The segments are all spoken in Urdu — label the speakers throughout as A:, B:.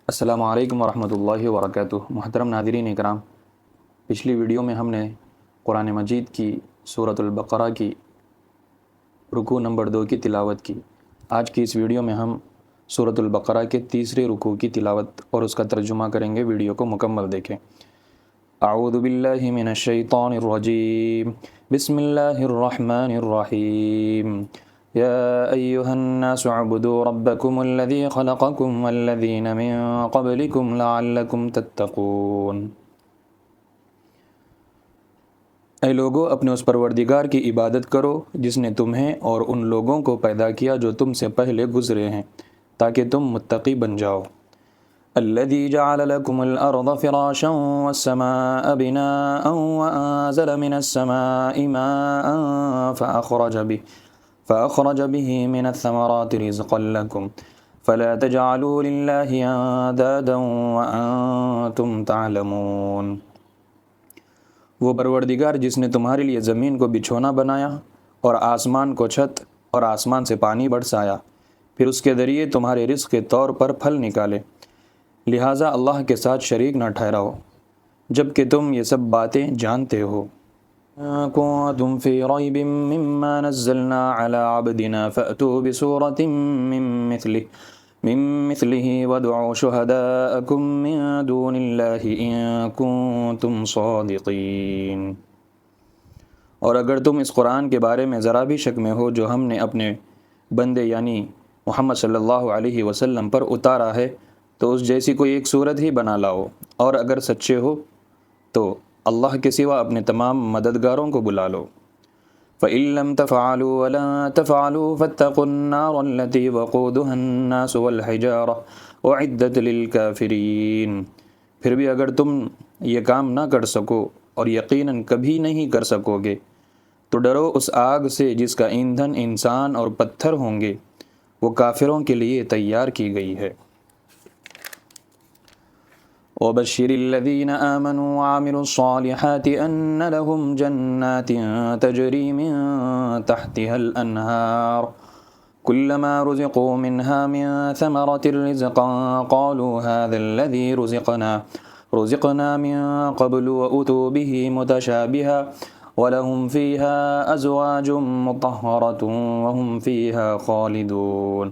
A: السلام علیکم ورحمۃ اللہ وبرکاتہ۔ محترم ناظرین اکرام، پچھلی ویڈیو میں ہم نے قرآن مجید کی سورۃ البقرہ کی رکوع نمبر 2 کی تلاوت کی۔ آج کی اس ویڈیو میں ہم سورۃ البقرہ کے تیسرے رکوع کی تلاوت اور اس کا ترجمہ کریں گے۔ ویڈیو کو مکمل دیکھیں۔ اعوذ باللہ من الشیطان الرجیم، بسم اللہ الرحمن الرحیم۔ یا ایہا الناس اعبدوا ربکم الذی خلقکم والذین من قبلکم لعلکم تتقون۔ اے لوگو، اپنے اس پروردگار کی عبادت کرو جس نے تمہیں اور ان لوگوں کو پیدا کیا جو تم سے پہلے گزرے ہیں، تاکہ تم متقی بن جاؤ۔ الذي جعل لكم الأرض فراشا والسماء بناء وأنزل من السماء ماء فأخرج به من الثمرات رزقا لكم فلا تجعلوا لله أندادا وأنتم تعلمون۔ وہ پروردگار جس نے تمہارے لیے زمین کو بچھونا بنایا اور آسمان کو چھت اور آسمان سے پانی برسایا، پھر اس کے ذریعے تمہارے رزق کے طور پر پھل نکالے، لہٰذا اللہ کے ساتھ شریک نہ ٹھہراؤ جب کہ تم یہ سب باتیں جانتے ہو۔ كنتم في ريب مما نزلنا على عبدنا فأتوا بسورة من مثله وادعوا شهداءكم من دون الله إن كنتم صادقين۔ اور اگر تم اس قرآن کے بارے میں ذرا بھی شک میں ہو جو ہم نے اپنے بندے یعنی محمد صلی اللہ علیہ وسلم پر اتارا ہے، تو اس جیسی کوئی ایک صورت ہی بنا لاؤ، اور اگر سچے ہو تو اللہ کے سوا اپنے تمام مددگاروں کو بلا لو۔ فَإِن لَّمْ تَفْعَلُوا وَلَن تَفْعَلُوا فَاتَّقُوا النَّارَ الَّتِي وَقُودُهَا النَّاسُ وَالْحِجَارَةُ أُعِدَّتْ لِلْكَافِرِينَ۔ پھر بھی اگر تم یہ کام نہ کر سکو، اور یقیناً کبھی نہیں کر سکو گے، تو ڈرو اس آگ سے جس کا ایندھن انسان اور پتھر ہوں گے، وہ کافروں کے لیے تیار کی گئی ہے۔ وَبَشِّرِ الَّذِينَ آمَنُوا وَعَمِلُوا الصَّالِحَاتِ أَنَّ لَهُمْ جَنَّاتٍ تَجْرِي مِن تَحْتِهَا الْأَنْهَارُ كُلَّمَا رُزِقُوا مِنْهَا مِن ثَمَرَةٍ رِزْقًا قَالُوا هَذَا الَّذِي رُزِقْنَا مِن قَبْلُ وَأُتُوا بِهِ مُتَشَابِهًا وَلَهُمْ فِيهَا أَزْوَاجٌ مُطَهَّرَةٌ وَهُمْ فِيهَا خَالِدُونَ۔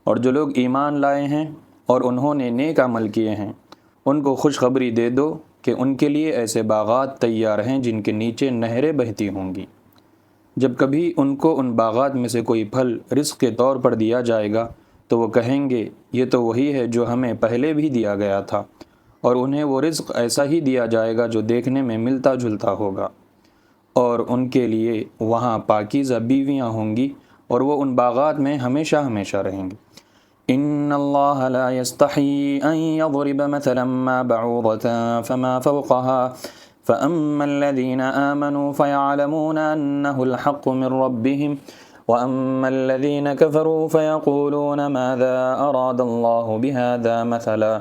A: اور جو لوگ ایمان لائے ہیں اور انہوں نے نیک عمل کیے ہیں، ان کو خوشخبری دے دو کہ ان کے لیے ایسے باغات تیار ہیں جن کے نیچے نہریں بہتی ہوں گی۔ جب کبھی ان کو ان باغات میں سے کوئی پھل رزق کے طور پر دیا جائے گا تو وہ کہیں گے یہ تو وہی ہے جو ہمیں پہلے بھی دیا گیا تھا، اور انہیں وہ رزق ایسا ہی دیا جائے گا جو دیکھنے میں ملتا جلتا ہوگا، اور ان کے لیے وہاں پاکیزہ بیویاں ہوں گی، اور وہ ان باغات میں ہمیشہ ہمیشہ رہیں گے۔ ان اللہ لا يستحی ان يضرب مثلا ما بعوضة فما فوقها فاما الذين آمنوا فيعلمون انه الحق من ربهم واما الذين كفروا فيقولون ماذا اراد الله بهذا مثلا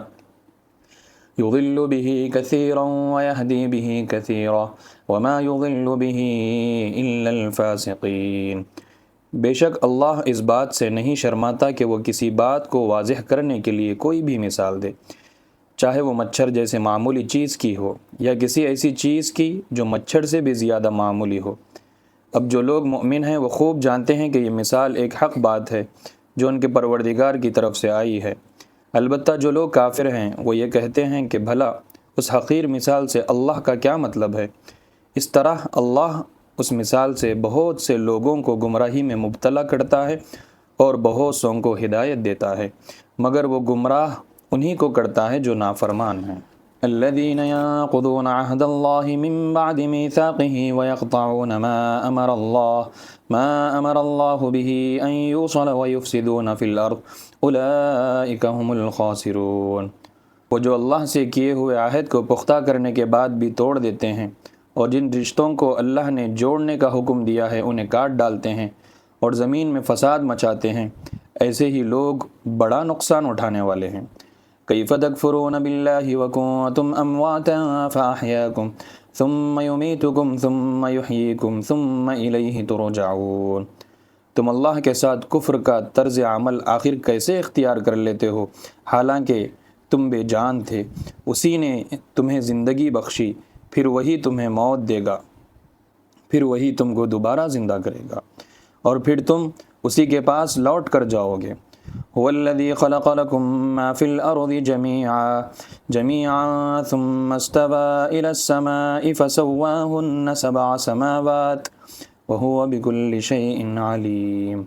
A: يضل به كثيرا ويهدي به كثيرا وما يضل به الا الفاسقين۔ بے شک اللہ اس بات سے نہیں شرماتا کہ وہ کسی بات کو واضح کرنے کے لیے کوئی بھی مثال دے، چاہے وہ مچھر جیسے معمولی چیز کی ہو یا کسی ایسی چیز کی جو مچھر سے بھی زیادہ معمولی ہو۔ اب جو لوگ مؤمن ہیں وہ خوب جانتے ہیں کہ یہ مثال ایک حق بات ہے جو ان کے پروردگار کی طرف سے آئی ہے، البتہ جو لوگ کافر ہیں وہ یہ کہتے ہیں کہ بھلا اس حقیر مثال سے اللہ کا کیا مطلب ہے۔ اس طرح اللہ اس مثال سے بہت سے لوگوں کو گمراہی میں مبتلا کرتا ہے اور بہت سوں کو ہدایت دیتا ہے، مگر وہ گمراہ انہی کو کرتا ہے جو نافرمان ہیں۔ الذين ينقضون عهد الله من بعد ميثاقه ويقطعون ما أمر الله به أن يوصل ويفسدون في الأرض أولئك هم الخاسرون۔ وہ جو اللہ سے کیے ہوئے عہد کو پختہ کرنے کے بعد بھی توڑ دیتے ہیں، اور جن رشتوں کو اللہ نے جوڑنے کا حکم دیا ہے انہیں کاٹ ڈالتے ہیں اور زمین میں فساد مچاتے ہیں، ایسے ہی لوگ بڑا نقصان اٹھانے والے ہیں۔ کیف تکفرون باللہ وکنتم امواتا فاحیاکم ثم یمیتکم ثم یحییکم ثم الیہ ترجعون۔ تم اللہ کے ساتھ کفر کا طرز عمل آخر کیسے اختیار کر لیتے ہو، حالانکہ تم بے جان تھے، اسی نے تمہیں زندگی بخشی، پھر وہی تمہیں موت دے گا، پھر وہی تم کو دوبارہ زندہ کرے گا، اور پھر تم اسی کے پاس لوٹ کر جاؤ گے۔ هو الذي خلق لكم ما في الأرض جميعا ثم استوى إلى السماء فسواهن 7 سماوات وهو بكل شيء عليم۔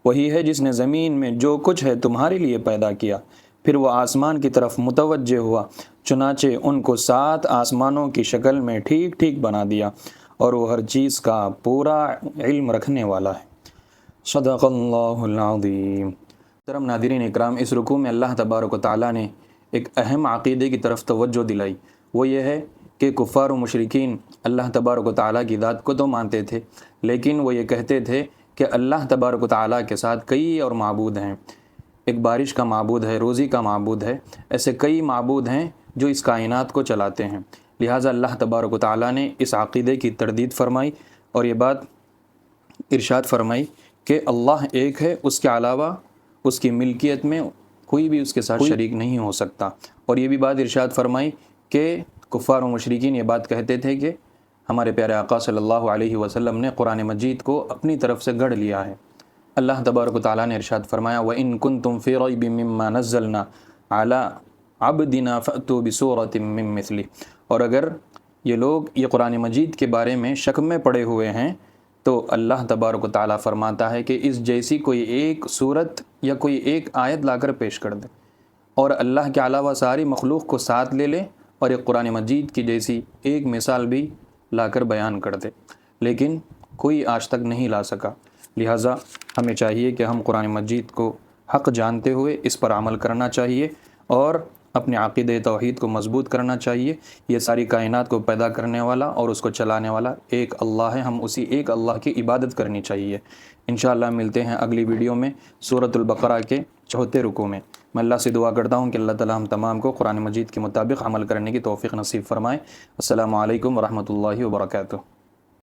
A: وہی ہے جس نے زمین میں جو کچھ ہے تمہارے لیے پیدا کیا، پھر وہ آسمان کی طرف متوجہ ہوا، چنانچہ ان کو 7 آسمانوں کی شکل میں ٹھیک ٹھیک بنا دیا، اور وہ ہر چیز کا پورا علم رکھنے والا ہے۔ صدق اللہ العظیم۔ محترم ناظرین اکرام، اس رکوع میں اللہ تبارک و تعالیٰ نے ایک اہم عقیدے کی طرف توجہ دلائی، وہ یہ ہے کہ کفار و مشرکین اللہ تبارک و تعالیٰ کی ذات کو تو مانتے تھے، لیکن وہ یہ کہتے تھے کہ اللہ تبارک و تعالیٰ کے ساتھ کئی اور معبود ہیں۔ ایک بارش کا معبود ہے، روزی کا معبود ہے، ایسے کئی معبود ہیں جو اس کائنات کو چلاتے ہیں۔ لہٰذا اللہ تبارک و تعالیٰ نے اس عقیدے کی تردید فرمائی اور یہ بات ارشاد فرمائی کہ اللہ ایک ہے، اس کے علاوہ اس کی ملکیت میں کوئی بھی اس کے ساتھ شریک نہیں ہو سکتا۔ اور یہ بھی بات ارشاد فرمائی کہ کفار و مشرکین یہ بات کہتے تھے کہ ہمارے پیارے آقا صلی اللہ علیہ وسلم نے قرآن مجید کو اپنی طرف سے گڑھ لیا ہے۔ اللہ تبارک و تعالیٰ نے ارشاد فرمایا وَإِن كُنتُم فِي رَيْبٍ مِّمَّا نَزَّلْنَا عَلَىٰ عَبْدِنَا فَأْتُوا بِسُورَةٍ مِّن مِّثْلِهِ۔ اور اگر یہ لوگ یہ قرآن مجید کے بارے میں شک میں پڑے ہوئے ہیں تو اللہ تبارک و تعالیٰ فرماتا ہے کہ اس جیسی کوئی ایک صورت یا کوئی ایک آیت لا کر پیش کر دے، اور اللہ کے علاوہ ساری مخلوق کو ساتھ لے لے اور ایک قرآن مجید کی جیسی ایک مثال بھی لا کر بیان کر دے، لیکن کوئی آج تک نہیں لا سکا۔ لہٰذا ہمیں چاہیے کہ ہم قرآن مجید کو حق جانتے ہوئے اس پر عمل کرنا چاہیے اور اپنے عقیدہ توحید کو مضبوط کرنا چاہیے۔ یہ ساری کائنات کو پیدا کرنے والا اور اس کو چلانے والا ایک اللہ ہے، ہم اسی ایک اللہ کی عبادت کرنی چاہیے۔ انشاءاللہ ملتے ہیں اگلی ویڈیو میں سورۃ البقرہ کے 4 رکوع میں۔ میں اللہ سے دعا کرتا ہوں کہ اللہ تعالی ہم تمام کو قرآن مجید کے مطابق عمل کرنے کی توفیق نصیب فرمائے۔ السلام علیکم ورحمۃ اللہ وبرکاتہ۔